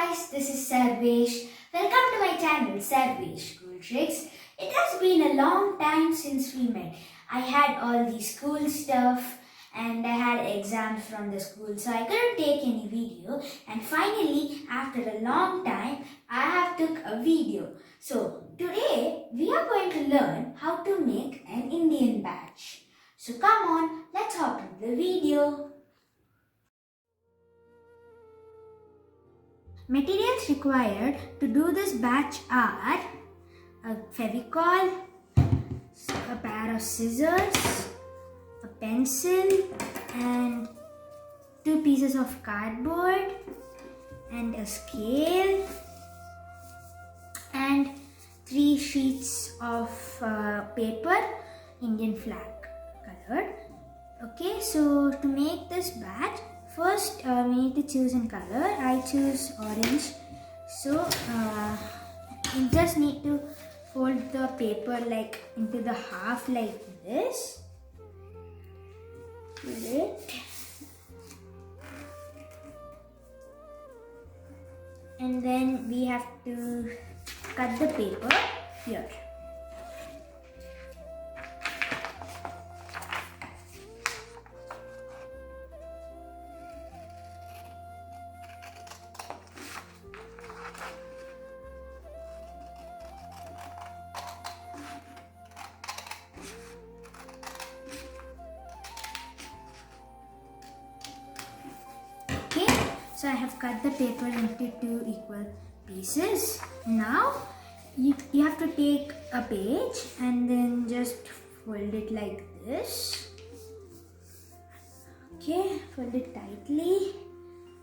guys, this is Sarvesh. Welcome to my channel Sarvesh School Tricks. It has been a long time since we met. I had all the school stuff and I had exams from the school, so I couldn't take any video, and finally after a long time I have took a video. So today we are going to learn how to make an Indian badge. So come on, let's hop into the video. Materials required to do this batch are a fevicol, a pair of scissors, a pencil and 2 pieces of cardboard and a scale and 3 sheets of paper, Indian flag colored. Okay, so to make this batch, first we need to choose a color. I choose orange. So you just need to fold the paper like into the half like this. Fold it. And then we have to cut the paper here. So I have cut the paper into 2 equal pieces. Now you have to take a page and then just fold it like this. Okay, fold it tightly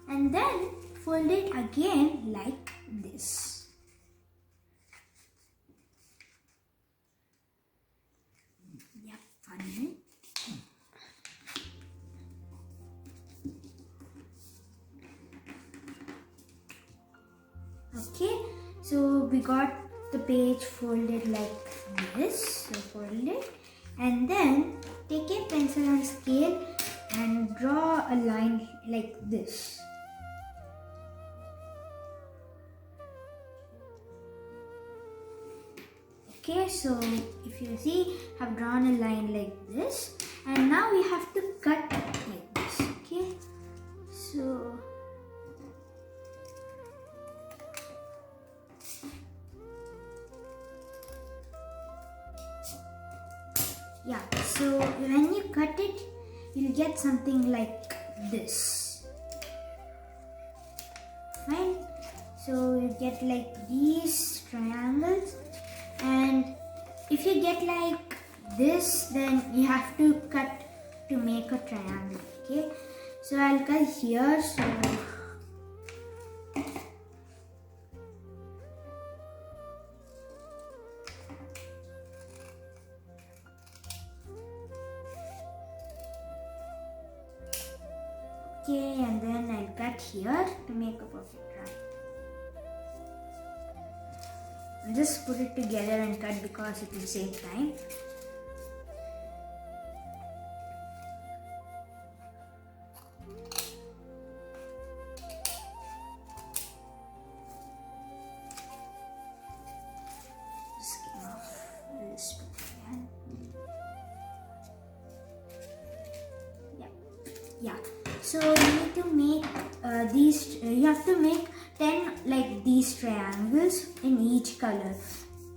and then fold it again like this. Yep, funny. Okay, so we got the page folded like this. So fold it and then take a pencil and scale and draw a line like this. Okay, so if you see, I've drawn a line like this, and now we have to cut like this. Okay, so yeah, so when you cut it, you'll get something like this. Fine. So you get like these triangles, and if you get like this, then you have to cut to make a triangle. Okay, so I'll cut here. So okay, and then I'll cut here to make a perfect triangle. I'll just put it together and cut because it will save time. Just came off this again. Yeah. So you need to make these. You have to make 10 like these triangles in each color.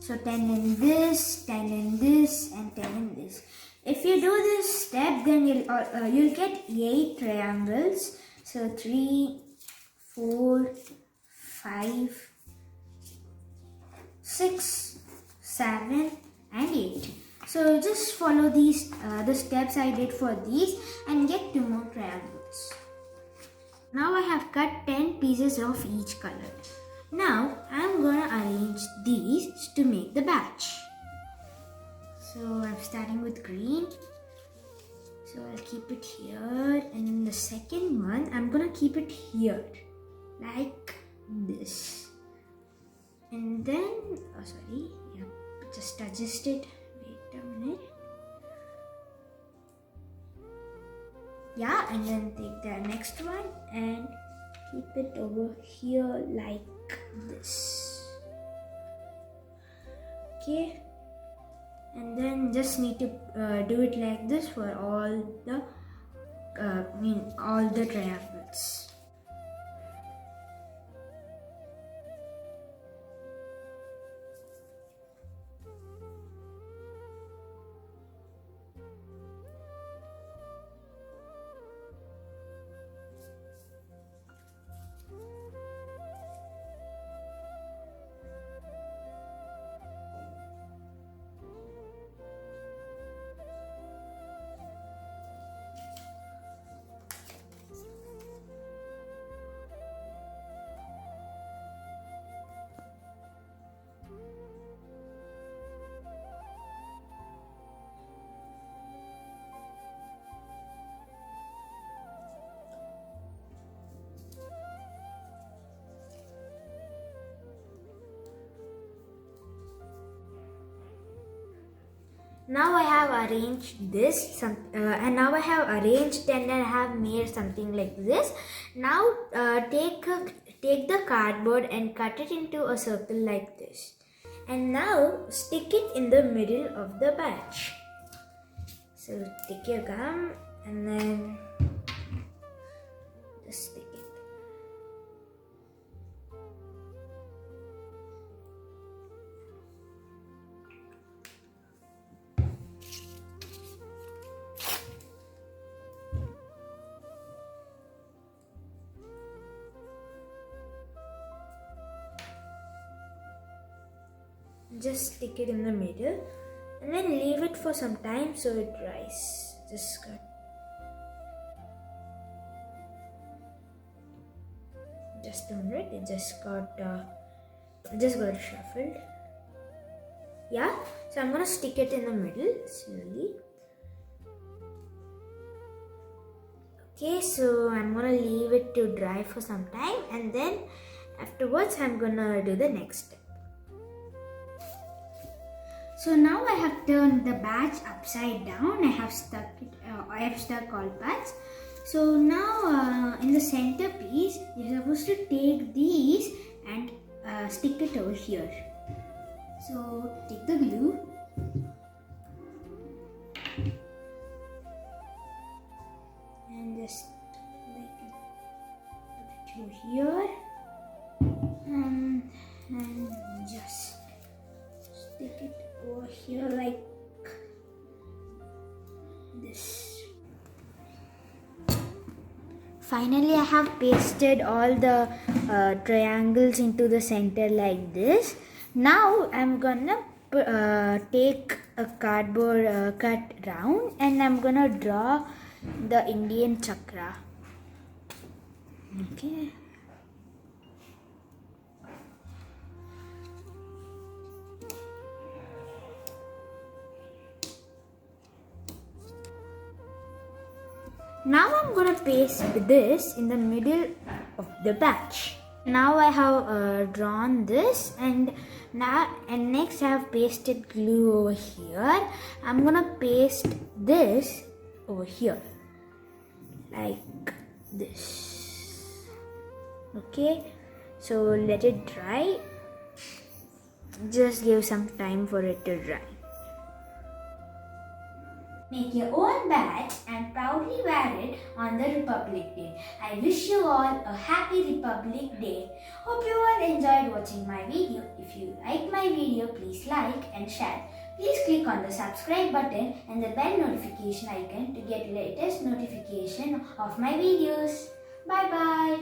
So 10 in this, 10 in this, and 10 in this. If you do this step, then you'll get 8 triangles. So 3, 4, 5, 6, 7, and 8. So just follow these the steps I did for these and get 2 more triangles. Now I have cut 10 pieces of each color. Now I am going to arrange these to make the batch. So I'm starting with green. So I'll keep it here, and in the second one I'm going to keep it here like this. And then, just adjust it. Wait a minute. Yeah, and then take the next one and keep it over here like this. Okay, and then just need to do it like this for all the all the triangles. Now I have arranged this and now I have arranged and I have made something like this. Now take the cardboard and cut it into a circle like this, and now stick it in the middle of the batch. So take your gum and then just stick it. Just stick it in the middle and then leave it for some time so it dries. Just a minute, it just got shuffled. Yeah, so I'm gonna stick it in the middle slowly. Okay, so I'm gonna leave it to dry for some time and then afterwards I'm gonna do the next step. So now I have turned the batch upside down. I have stuck all parts. So now in the center piece, you're supposed to take these and stick it over here. So take the glue and just like put it over here and just stick it over here like this. Finally, I have pasted all the triangles into the center like this. Now I'm gonna take a cardboard cut round and I'm gonna draw the Indian chakra. Okay. Now I'm gonna paste this in the middle of the batch. Now I have drawn this and next I have pasted glue over here. I'm gonna paste this over here like this. Okay, so let it dry. Just give some time for it to dry. Make your own badge and proudly wear it on the Republic Day. I wish you all a happy Republic Day. Hope you all enjoyed watching my video. If you like my video, please like and share. Please click on the subscribe button and the bell notification icon to get latest notification of my videos. Bye bye.